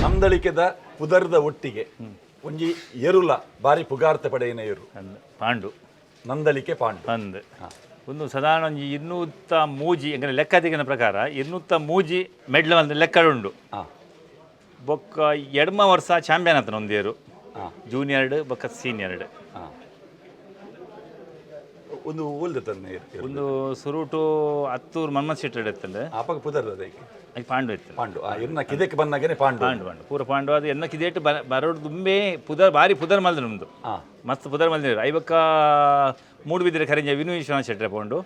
ನಂದಳಿಕೆದ ಪುದರ್ದ ಒಟ್ಟಿಗೆ ಒಂಜಿ ಎರುಲ ಬಾರಿ ಪುಗಾರ್ತೆ ಪಡೆಯಿನ ಏರು ಪಾಂಡು ನಂದಳಿಕೆ ಪಾಂಡು ಅಂದ್ ಒಂದು ಸಾಧಾರಣ ಒಂಜಿ 200 ಮೂಜಿ ಎಂಗನೆ ಲೆಕ್ಕ ತೆಗಿನ ಪ್ರಕಾರ 200 ಮೂಜಿ ಮೆಡ್ಲ್ ಒಂದು ಲೆಕ್ಕ ಉಂಡು. ಬೊಕ್ಕ ಎಡ್ಮ ವರ್ಷ ಚಾಂಪಿಯನ್ ಆತನ ಒಂದೇರು ಜೂನಿಯರ್ಡ್ ಬೊಕ್ಕ ಸೀನಿಯರ್ಡ್ ಒಂದು ಒಂದು ಸುರುಟು ಹತ್ತೂರು ಮನ್ಮಥ್ ಶೆಟ್ಟರ್ ಎತ್ತಂಡೆ ಆಪಗ ಪುದರ್ದ ಅದು ಪಾಂಡು ಎತ್ತು ಪಾಂಡು ಎನ್ನ ಕಿದಕ್ಕೆ ಬಂದಾಗೇನೆ ಪಾಂಡು ಪಾಂಡು ಪಾಂಡು ಪೂರ ಪಾಂಡು ಅದು ಎನ್ನ ಕಿದೇಟು ಬರೋಡು ದುಂಬೆ ಬಾರಿ ಪುದರ್ ಮಲ್ದ ನಮ್ದು ಮಸ್ತ್ ಪುದರ್ ಮಲ್ದಿರು ಐವಕ್ಕ ಮೂಡು ಬಿದ್ದರೆ ಕರೆಂಜ ವಿನು ವಿಶ್ವನಾಥ್ ಶೆಟ್ಟರೆ ಪೋಂಡು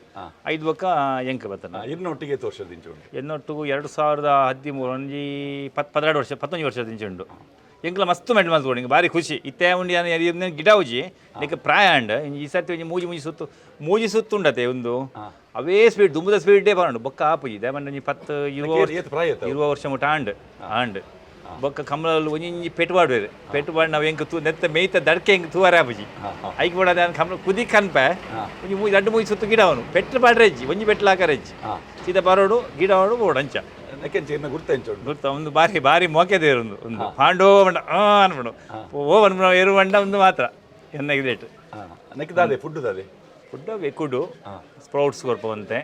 5 ಬೊಕ್ಕ ಎಂಕ ಬತ್ತನ ಇನ್ನೊಟ್ಟಿಗೆ ತೋರ್ಸದಿಂಚು ಎನ್ನೊಟ್ಟಿಗೂ 2013 ಒಂಜಿ 12 ವರ್ಷ 11 ವರ್ಷದ ದಿಂಚುಂಡು ಎಂಕ್ಲ ಮಸ್ತ್ ಮೆಡ್ಲ್ ಮಲ್ತ್ಕೊಂಡು ಹಿಂಗೆ ಭಾರಿ ಖುಷಿ ಇತ್ತೇ ಉಂಡಿ ಗಿಡ ಉಜಿ ನಿಕ್ಕೆ ಪ್ರಾಯ ಅಂಡ್ ಈ ಸರ್ತಿ ಒಂಜಿ ಮೂಜಿ ಸುತ್ತು ಉಂಡತೆ ಒಂದು ಅವೇ ಸ್ಪೀಡ್ ದುಂಬುದ ಸ್ಪೀಡೇ ಬರೋಂಡು ಬೊಕ್ಕ ಆಪುಜಿ ದಯಮಂಡ 20 ವರ್ಷ ಮುಟ್ಟ ಆಂಡ್ ಬೊಕ್ಕ ಕಮಲಲ್ಲಿ ಒಂಜಿ ಪೆಟ್ಟು ನಾವು ಹೆಂಗೆ ನೆತ್ತ ಮೇಯ್ತ ದಡ್ಕೆ ಹೆಂಗೆ ತೂವರೆ ಆಪುಜಿ ಐಕ್ ಬಿಡೋದು ಕಮಲ ಕುದಿ ಕನ್ಪೆ ಒಂಜಿ ದಡ್ಡು ಮೂಜಿ ಸುತ್ತು ಗಿಡ ಅವನು ಪೆಟ್ಲು ಪಾಡ್ರೆಜ್ಜಿ ಒಂಜಿ ಪೆಟ್ಲು ಹಾಕರೆಜ್ಜಿ ಸೀದಾ ಬರೋಡು ಗಿಡ ಅವನು ಬೋಡು ಅಂಚ ಗುರ್ತ ಒಂದು ಬಾರಿ ಮೋಕೆದೇರು ಒಂದು ಪಾಂಡೋ ಬಂಡ ಅನ್ಬಿಡು ಓ ಅನ್ಬಿಡ ಏರು ಬಂಡ ಒಂದು ಮಾತ್ರ ಎನ್ನಾಗಿದೇಟು ನೆಕ್ದಾದೆ ಫುಡ್ ವೆಕ್ಕುಡು ಸ್ಪ್ರೌಟ್ಸ್ ಕೊರ್ಪವಂತೆ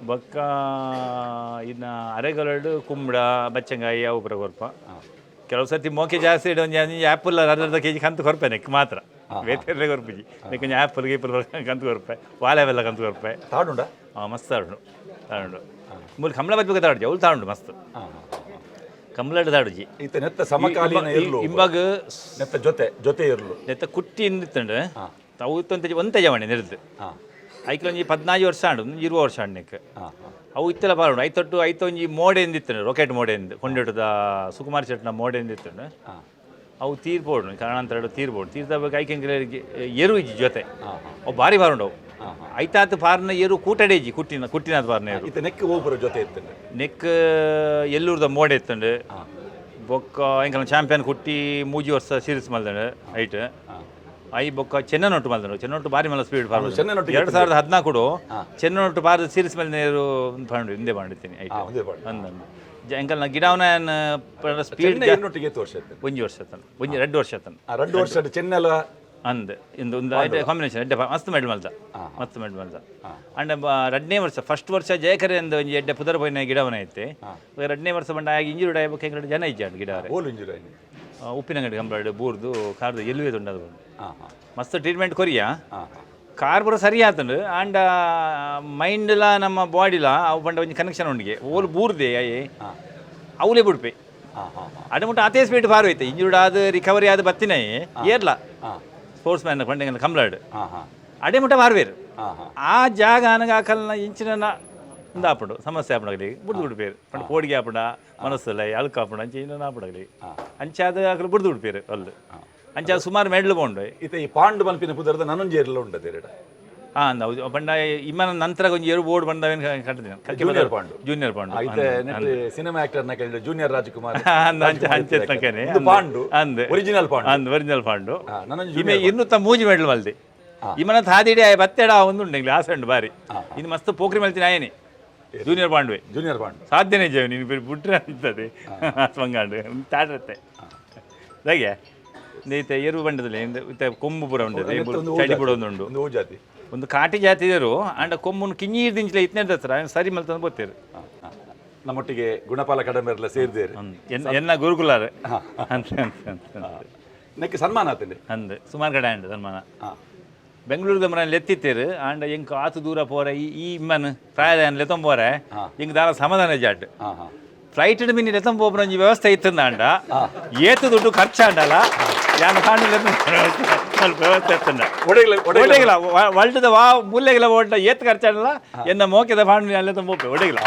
ಬೊಕ್ಕ ಇನ್ನ ಅರೆಗಲಡು ಕುಂಬಳ ಬಚ್ಚಂಗಾಯಿ ಅವು ಪುರ ಕೊರ್ಪ ಕೆಲವು ಸರ್ತಿ ಮೋಕೆ ಜಾಸ್ತಿ ಇಡು ಒಂಜಿ ಆ್ಯಪಲ್ ಅರ್ಧ ಕೆಜಿ ಕಂತು ಕೊರ್ಪೆ ನೆಕ್ ಮಾತ್ರ ಬೇರೆ ಕೊರ್ಪುಜಿ ನೆಕ್ ಒಂಜಿ ಆ್ಯಪಲ್ ಗೀಪಲ್ ಕಂತು ಕೊರ್ಪೆ ವಾಲೆವೆಲ್ಲ ಕಂತು ಕೊರ್ಪೆ ತಾಡುಂಡ ಮಸ್ತ್ ತಾಡುಂಡು ಮೂಲ ಕಮಲ ಬದ್ಬೇಕು ತಾಡುಜಿ ಅವಳು ತಾಡುಂಡು ಮಸ್ತ್ ಕಮಲಡ್ ತಾಡುಜಿ ನೆತ್ತ ಸಮಕಾಲೀನ ಇಂಬಾಗ ನೆತ್ತ ಜೊತೆ ಇರ್ಲು ನೆತ್ತ ಕುಟ್ಟಿ ಇಂದಿತ್ತಂಡು ಅವು ಒಂತೆ ಜವಣೆ ನೆರೆದು ಐಕ್ಲೊಂಜಿ 14 ವರ್ಷ ಆಂಡು 20 ವರ್ಷ ಆಂಡ್ನೆಕ್ ಅವು ಇತ್ತೆಲ್ಲ ಬಾರುಂಡು ಐತೊಂಜಿ ಮೋಡೆ ಎಂದಿತ್ತಂಡು ರಾಕೆಟ್ ಮೋಡೆ ಎಂದು ಕೊಂಡೊಟ್ಟದ ಸುಕುಮಾರ್ ಶೆಟ್ನ ಮೋಡೆ ಎಂದಿತ್ತಂಡು ಅವು ತೀರ್ಬೋಡು ಕಾರಣಾಂತರ ತೀರ್ದ ಬಗ್ಗೆ ಐಕೆಂಗೆ ಎರು ಇಜ್ಜಿ ಜೊತೆ ಅವು ಭಾರಿ ಬಾರುಂಡು ಅವು ಐತಾತ್ ಪಾರ್ನ ಏರು ಕೂಟಡೇಜಿ ಕುಟ್ಟಿನಾದ ಪಾರ್ನ ಏರು ನೆಕ್ ಒಬ್ಬರ ಜೊತೆ ಇತ್ತಂಡು ನೆಕ್ ಎಲ್ಲೂರ್ದ ಮೋಡೆ ಎತ್ತಂಡು ಬೊಕ್ಕ ಎಂಕಲ ಚಾಂಪಿಯನ್ ಕುಟ್ಟಿ 3 ವರ್ಷ ಸೀರೀಸ್ ಮಲ್ದಂಡು ಐಟ್ ಐ ಬೊಕ್ಕ ಚೆನ್ನನೊಟ್ಟು ಮಲ್ದಂಡು ಚೆನ್ನೊಟ್ಟು ಬಾರಿ ಮಲ್ಲ ಸ್ಪೀಡ್ ಪಾರ್ದು 2014 ಚೆನ್ನನೊಟ್ಟು ಪಾರ್ದು ಸೀರೀಸ್ ಮೇಲೆ ನೀರು ಪಾಂಡು ಹಿಂದೆ ಮಾಡಿರ್ತೀನಿ ಐಟ್ ಅಂದಂಡು ಎಂಕಲ್ನ ಗಿಡವನ ಸ್ಪೀಡ್ ಒಂಜಿ ವರ್ಷ ತನ ಒಂಜಿ 2 ವರ್ಷ ತನ 2 ವರ್ಷ ಚೆನ್ನಲ ಅಂದ್ ಒಂದು ಕಾಂಬಿನೇಷನ್ ಮಸ್ತ್ ಮೆಡ್ಲ್ ಮಲ್ದ ಅಂಡ್ 2ನೇ ವರ್ಷ ಫಸ್ಟ್ ವರ್ಷ ಜಯಕರೆ ಅಂದ ಒಂಜಿ ಎಡ್ಡೆ ಪುದರ್ ಪೋಯಿನ ಗಿಡವನ ಐತೆ 2ನೇ ವರ್ಷ ಬಂಡ ಆಗಿ ಇಂಜುರಿ ಆಯ್ಬೇಕು ಹೆಂಗಡೆ ಜನ ಇಜ್ಜಾಡು ಗಿಡ ಉಪ್ಪಿನಂಗಡಿ ಕಂಬಾಡು ಬೂರ್ದು ಕಾರ್ದು ಎಲ್ಲಿವೆ ತುಂಡದು ಮಸ್ತ್ ಟ್ರೀಟ್ಮೆಂಟ್ ಕೊರಿಯಾ ಕಾರ್ ಪೂರ ಸರಿ ಆತಂಡು ಆಂಡ ಮೈಂಡ್ಲ ನಮ್ಮ ಬಾಡಿಲ ಅವು ಬಂಡ ಒಂಜಿ ಕನೆಕ್ಷನ್ ಉಂಡಿಗೆ ಓಲ್ ಬೂರ್ದೆ ಅವಲೇ ಬಿಡ್ಪೆ ಅಡಮುಟ್ಟ ಅತೇ ಸ್ಪೀಡ್ ಪಾರು ಐತೆ ಇಂಜುರ್ಡ್ ಆದ ರಿಕವರಿ ಆದ ಬತ್ತಿನೈ ಏರ್ಲ ಸ್ಪೋರ್ಟ್ಸ್ ಮ್ಯಾನ್ ಪಂಡ ಕಂಬ್ಲಾಡ್ ಅಡೆಮುಟ್ಟ ಪಾರ್ವೇರು ಆ ಜಾಗ ನನಗೆ ಆಕಲ್ನ ಇಂಚಿನ ಆಪಡು ಸಮಸ್ಯೆ ಆಪಡಗಲಿ ಬುಡ್ದು ಬಿಡ್ಪೇರು ಪಂಡ ಕೋಡಿಗೆ ಆಪಡ ಮನಸ್ಸಲ್ಲ ಅಳ್ಕ ಆಪಡ ಅಂಚೆ ಇನ್ನೊಂದು ಆಪಡಗಲಿ ಅಂಚಾದ ಆಕಲು ಬುಡ್ದು ಬಿಡ್ಪೇರು ಅಲ್ಲು ಅಂಚ ಸುಮಾರು ಮೆಡ್ಲ್ ಬೋಂಡು ಈ ಪಾಂಡು ಮಲ್ಪಿನ ಪುದರ್ದ ನನೊಂಜಿ ಏರ್ಲ ಉಂಡದ ಹೌದು ಬಂಡ ಇಮ್ಮನ ನಂತರ ಒಂಜಿ ಏರು ಬೋರ್ಡ್ ಬಂದವೇನು ಕಟ್ಟಿದ್ದೀನಿ ಜೂನಿಯರ್ ಪಾಂಡು ಸಿನಿಮಾ ಆಕ್ಟರ್ನ ಕೇಳಿದ್ರೆ ಜೂನಿಯರ್ ರಾಜ್ಕುಮಾರ್ ಅಂಚೆತ್ತಕನೆ ಪಾಂಡು ಒರಿಜಿನಲ್ ಪಾಂಡು ಇನ್ನು 200 ಮೂಜಿ ಮೆಡ್ಲ್ ಮಲ್ದೆ ಇಮ್ಮನ ತಾದಿಡಿ ಬತ್ತೆಡ ಒಂದು ಉಂಟು ಆಸೆ ಉಂಟು ಬಾರಿ ಇನ್ನು ಮಸ್ತ್ ಪೋಖ್ರಿ ಮಲ್ತೀನಿ ಆಯೇನೆ ಜೂನಿಯರ್ ಪಾಂಡು ಸಾಧ್ಯನೇ ಜೀವ ನೀನು ಬಿಟ್ರೆ ಅಂತದೆ ಸ್ವಂಗಾಂಡು ತಾಡ್ರತ್ತೆ ಹಾಗೆ ಈತ ಏರು ಬಂಡದಲ್ಲಿ ಕೊಂಬು ಪುರ ಉಂಟದೆ ಚಳಿ ಪುಡ ಒಂದು ಜಾತಿ ಒಂದು ಕಾಟಿ ಜಾತಿ ಇದರು ಅಂಡ ಕೊಮ್ಮನ್ನು ಕಿಂಜೀರ್ ದಿಂಚಲ ಇತ್ನೇದ ಸರಿ ಮಲ್ತಂದು ಗೊತ್ತೇರು ನಮ್ಮೊಟ್ಟಿಗೆ ಗುಣಪಾಲ ಕಡಮೆಲ್ಲ ಸೇರಿದೇರು ಎನ್ನ ಗುರುಕುಲಾರ ನೆಕ್ಕೆ ಸನ್ಮಾನ ಆತಂಡೆ ಅಂದ್ ಸುಮಾರು ಕಡೆ ಅಂಡ್ ಸನ್ಮಾನ ಬೆಂಗಳೂರದ ಮನೆಯಲ್ಲಿ ಎತ್ತಿತ್ತೇರು ಆಂಡ ಎಂಕ್ ಆತು ದೂರ ಪೋರ ಈ ಇಮ್ಮನ್ ಪ್ರಾಯದ ಲೆತ್ತಂಬೋರೆ ಎಂಕ್ ದಾರ ಸಮಾಧಾನ ಜಾಟ್ ಫ್ಲೈಟ್ ಮಿನಿ ಲೆತ್ತಂಬೋಪನ ಒಂಜಿ ವ್ಯವಸ್ಥೆ ಇತ್ತಂದ ಅಂಡ ಏತು ದುಡ್ಡು ಖರ್ಚಾಂಡಲ್ಲ ಯಾನು ಕಾಣಲಿಲ್ಲ ವ್ಯವಸ್ಥೆ ಇತ್ತಂಡ ಒಡೆಗಿಲ್ಲ ವರ್ಲ್ಡ್ದ ಮೂಲೆಗಿಲ್ಲ ಓಟ ಏತ್ ಖರ್ಚಾಡಲ್ಲ ಎನ್ನ ಮೋಕೆದ ಪಾಂಡು ಅಲ್ಲೆತ್ತಂಬೋಪೆ ಒಡೆಗಿಲ್ಲ